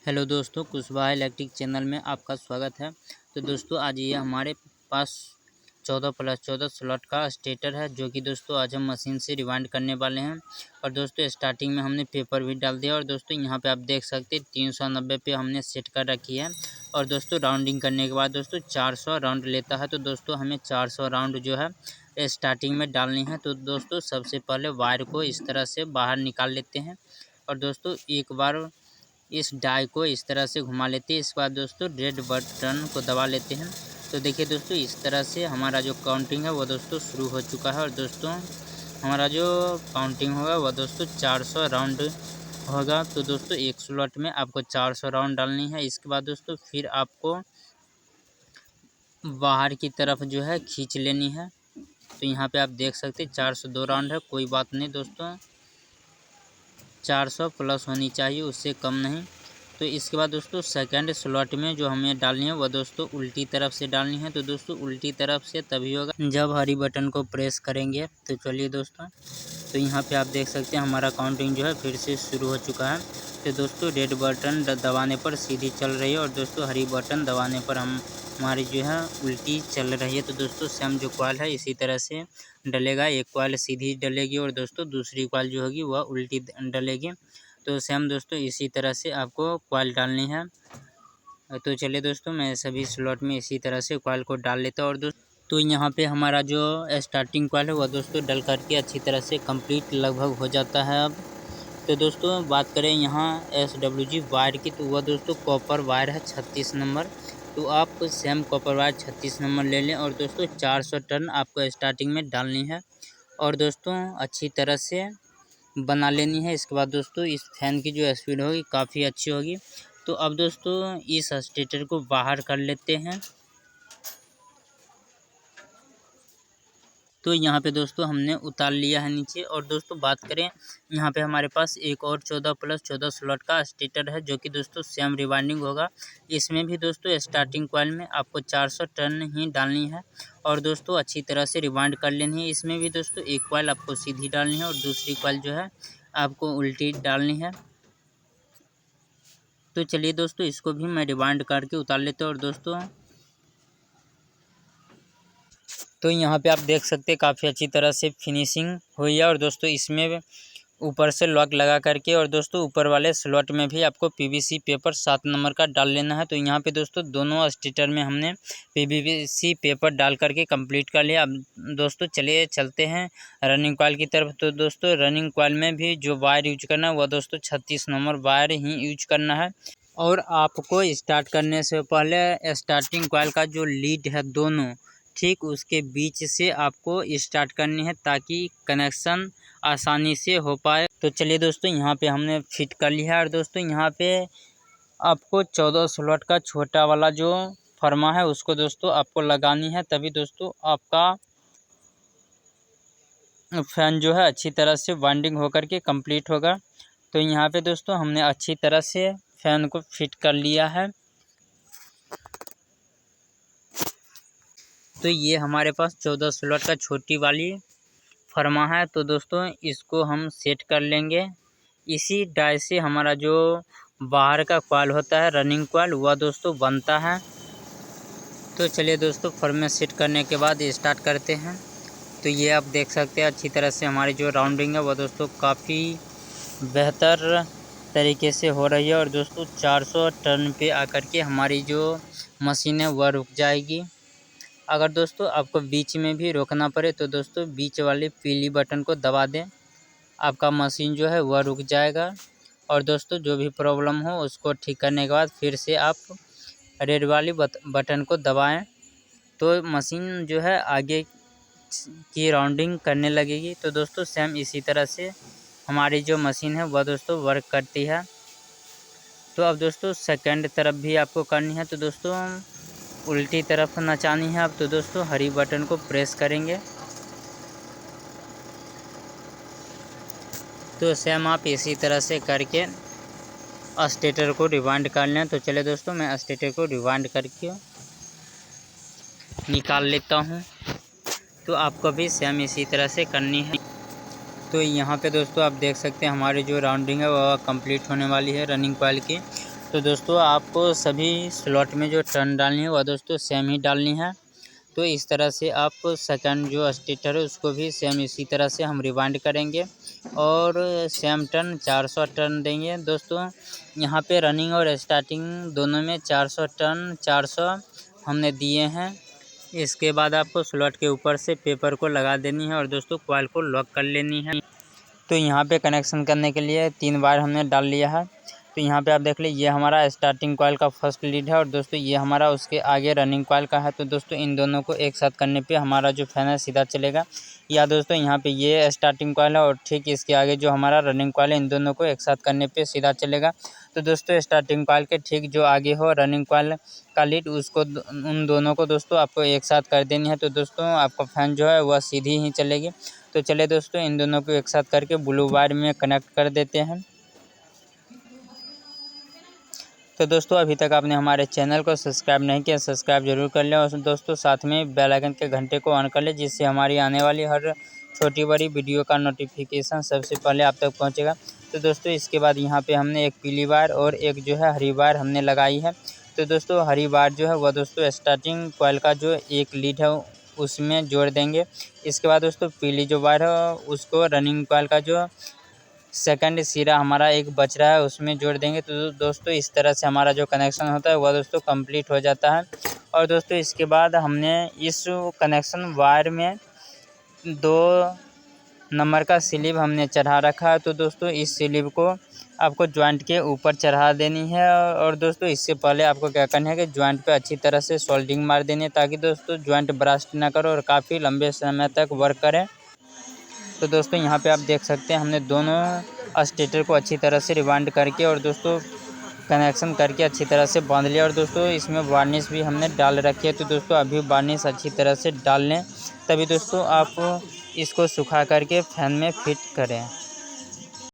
Hello दोस्तों, Kushwaha electric channel में आपका स्वागत है। तो दोस्तों आज ये हमारे पास 14+14 स्लॉट का स्टेटर है, जो कि दोस्तों आज हम मशीन से रिवाइंड करने वाले हैं। और दोस्तों स्टार्टिंग में हमने पेपर भी डाल दिया और दोस्तों यहाँ पे आप देख सकते हैं 390 पे हमने सेट कर रखी है। और दोस्तों राउंडिंग करने के बाद दोस्तों 400 राउंड लेता है। तो दोस्तों हमें 400 राउंड जो है स्टार्टिंग में डालनी है। तो दोस्तों सबसे पहले वायर को इस तरह से बाहर निकाल लेते हैं और दोस्तों एक बार इस डाई को इस तरह से घुमा लेते हैं। इसके बाद दोस्तों रेड बटन को दबा लेते हैं। तो देखिए दोस्तों इस तरह से हमारा जो काउंटिंग है वो दोस्तों शुरू हो चुका है। और दोस्तों हमारा जो काउंटिंग होगा वो दोस्तों 400 राउंड होगा। तो दोस्तों एक स्लॉट में आपको 400 राउंड डालनी है। इसके बाद दोस्तों फिर आपको बाहर की तरफ जो है खींच लेनी है। तो यहाँ पे आप देख सकते हैं 402 राउंड है, कोई बात नहीं दोस्तों, 400 प्लस होनी चाहिए, उससे कम नहीं। तो इसके बाद दोस्तों सेकंड स्लॉट में जो हमें डालनी है वह दोस्तों उल्टी तरफ से डालनी है। तो दोस्तों उल्टी तरफ से तभी होगा जब हरी बटन को प्रेस करेंगे। तो चलिए दोस्तों, तो यहाँ पे आप देख सकते हैं हमारा काउंटिंग जो है फिर से शुरू हो चुका है। तो दोस्तों रेड बटन दबाने पर सीधी चल रही है और दोस्तों हरी बटन दबाने पर हमारी जो है उल्टी चल रही है। तो दोस्तों सेम जो कॉइल है इसी तरह से डलेगा, एक कॉइल सीधी डलेगी और दोस्तों दूसरी कॉइल जो होगी वह उल्टी डलेगी। तो सेम दोस्तों इसी तरह से आपको कॉइल डालनी है। तो चलिए दोस्तों मैं सभी स्लॉट में इसी तरह से कॉइल को डाल लेता हूँ। और दोस्तों तो यहाँ पे हमारा जो स्टार्टिंग कॉइल है वह दोस्तों डल करके अच्छी तरह से कंप्लीट लगभग हो जाता है अब। तो दोस्तों बात करें यहाँ SWG वायर की, तो वह दोस्तों कॉपर वायर है 36 नंबर। तो आप सेम कॉपर वायर 36 नंबर ले लें और दोस्तों 400 टर्न आपको स्टार्टिंग में डालनी है और दोस्तों अच्छी तरह से बना लेनी है। इसके बाद दोस्तों इस फैन की जो स्पीड होगी काफ़ी अच्छी होगी। तो अब दोस्तों इस स्टेटर को बाहर कर लेते हैं। तो यहाँ पे दोस्तों हमने उतार लिया है नीचे। और दोस्तों बात करें यहाँ पे हमारे पास एक और 14+14 स्लॉट का स्टेटर है, जो कि दोस्तों सेम रिवाइंडिंग होगा। इसमें भी दोस्तों स्टार्टिंग कॉइल में आपको 400 टर्न ही डालनी है और दोस्तों अच्छी तरह से रिवाइंड कर लेनी है। इसमें भी दोस्तों एक कॉइल आपको सीधी डालनी है और दूसरी कॉइल जो है आपको उल्टी डालनी है। तो चलिए दोस्तों इसको भी मैं रिवाइंड करके उतार लेता हूँ। और दोस्तों तो यहाँ पे आप देख सकते हैं काफ़ी अच्छी तरह से फिनिशिंग हुई है। और दोस्तों इसमें ऊपर से लॉक लगा करके और दोस्तों ऊपर वाले स्लॉट में भी आपको PVC पेपर 7 नंबर का डाल लेना है। तो यहाँ पे दोस्तों दोनों स्टेटर में हमने PVC पेपर डाल करके कंप्लीट कर लिया। अब दोस्तों चलिए चलते हैं रनिंग कॉइल की तरफ। तो दोस्तों रनिंग कॉइल में भी जो वायर यूज करना है वह दोस्तों 36 नंबर वायर ही यूज करना है। और आपको स्टार्ट करने से पहले स्टार्टिंग कॉइल का जो लीड है दोनों ठीक उसके बीच से आपको स्टार्ट करनी है, ताकि कनेक्शन आसानी से हो पाए। तो चलिए दोस्तों यहाँ पे हमने फिट कर लिया है। और दोस्तों यहाँ पे आपको 14 स्लॉट का छोटा वाला जो फर्मा है उसको दोस्तों आपको लगानी है, तभी दोस्तों आपका फैन जो है अच्छी तरह से वाइंडिंग होकर के कंप्लीट होगा। तो यहाँ पे दोस्तों हमने अच्छी तरह से फैन को फिट कर लिया है। तो ये हमारे पास 14 स्लॉट का छोटी वाली फर्मा है। तो दोस्तों इसको हम सेट कर लेंगे। इसी डाई से हमारा जो बाहर का कॉइल होता है रनिंग कॉइल वह दोस्तों बनता है। तो चलिए दोस्तों फर्मा सेट करने के बाद स्टार्ट करते हैं। तो ये आप देख सकते हैं अच्छी तरह से हमारी जो राउंडिंग है वह दोस्तों काफ़ी बेहतर तरीके से हो रही है। और दोस्तों 400 टर्न पे आकर के हमारी जो मशीन है वह रुक जाएगी। अगर दोस्तों आपको बीच में भी रोकना पड़े तो दोस्तों बीच वाली पीली बटन को दबा दें, आपका मशीन जो है वह रुक जाएगा। और दोस्तों जो भी प्रॉब्लम हो उसको ठीक करने के बाद फिर से आप रेड वाली बटन को दबाएं, तो मशीन जो है आगे की राउंडिंग करने लगेगी। तो दोस्तों सेम इसी तरह से हमारी जो मशीन है वह दोस्तों वर्क करती है। तो अब दोस्तों सेकंड तरफ भी आपको करनी है। तो दोस्तों उल्टी तरफ नचानी है अब। तो दोस्तों हरी बटन को प्रेस करेंगे। तो सेम आप इसी तरह से करके स्टेटर को रिवाइंड कर लें। तो चले दोस्तों मैं स्टेटर को रिवाइंड करके निकाल लेता हूं। तो आपको भी सेम इसी तरह से करनी है। तो यहाँ पे दोस्तों आप देख सकते हैं हमारी जो राउंडिंग है वह कंप्लीट होने वाली है रनिंग कॉइल की। तो दोस्तों आपको सभी स्लॉट में जो टर्न डालनी है वह दोस्तों सेम ही डालनी है। तो इस तरह से आप सेकंड जो स्टेटर है उसको भी सेम इसी तरह से हम रिवाइंड करेंगे और सेम टर्न 400 टर्न देंगे दोस्तों। यहाँ पे रनिंग और स्टार्टिंग दोनों में 400 टर्न 400 हमने दिए हैं। इसके बाद आपको स्लॉट के ऊपर से पेपर को लगा देनी है और दोस्तों कॉइल को लॉक कर लेनी है। तो यहाँ पे कनेक्शन करने के लिए 3 बार हमने डाल लिया है। तो यहाँ पे आप देख लीजिए ये हमारा स्टार्टिंग कॉइल का फर्स्ट लीड है और दोस्तों ये हमारा उसके आगे रनिंग कॉइल का है। तो दोस्तों इन दोनों को एक साथ करने पे हमारा जो फैन है सीधा चलेगा। या दोस्तों यहाँ पे ये स्टार्टिंग कॉइल है और ठीक इसके आगे जो हमारा रनिंग कॉइल है, इन दोनों को एक साथ करने पे सीधा चलेगा। तो दोस्तों स्टार्टिंग कॉइल के ठीक जो आगे हो रनिंग कॉइल का लीड उसको उन दोनों को दोस्तों आपको एक साथ कर देनी है। तो दोस्तों आपका फैन जो है वह सीधी ही चलेगी। तो चलिए दोस्तों इन दोनों को एक साथ करके ब्लू वायर में कनेक्ट कर देते हैं। तो दोस्तों अभी तक आपने हमारे चैनल को सब्सक्राइब नहीं किया, सब्सक्राइब जरूर कर लें और दोस्तों साथ में बेल आइकन के घंटे को ऑन कर लें, जिससे हमारी आने वाली हर छोटी बड़ी वीडियो का नोटिफिकेशन सबसे पहले आप तक पहुंचेगा। तो दोस्तों इसके बाद यहाँ पे हमने एक पीली वायर और एक जो है हरी वायर हमने लगाई है। तो दोस्तों हरी वायर जो है वह दोस्तों स्टार्टिंग कॉइल का जो एक लीड है उसमें जोड़ देंगे। इसके बाद दोस्तों पीली जो वायर है उसको रनिंग कॉइल का जो सेकंड सिरा हमारा एक बच रहा है उसमें जोड़ देंगे। तो दोस्तों इस तरह से हमारा जो कनेक्शन होता है वह दोस्तों कंप्लीट हो जाता है। और दोस्तों इसके बाद हमने इस कनेक्शन वायर में 2 नंबर का स्लीव हमने चढ़ा रखा है। तो दोस्तों इस स्लीव को आपको जॉइंट के ऊपर चढ़ा देनी है और दोस्तों इससे पहले आपको क्या करना है कि जॉइंट पे अच्छी तरह से सोल्डिंग मार देनी है, ताकि दोस्तों जॉइंट ब्रास्ट ना करो और काफ़ी लंबे समय तक वर्क करें। तो दोस्तों यहाँ पे आप देख सकते हैं हमने दोनों स्टेटर को अच्छी तरह से रिवाइंड करके और दोस्तों कनेक्शन करके अच्छी तरह से बांध लिया। और दोस्तों इसमें वार्निश भी हमने डाल रखी है। तो दोस्तों अभी वार्निश अच्छी तरह से डाल लें, तभी दोस्तों आप इसको सुखा करके फैन में फिट करें।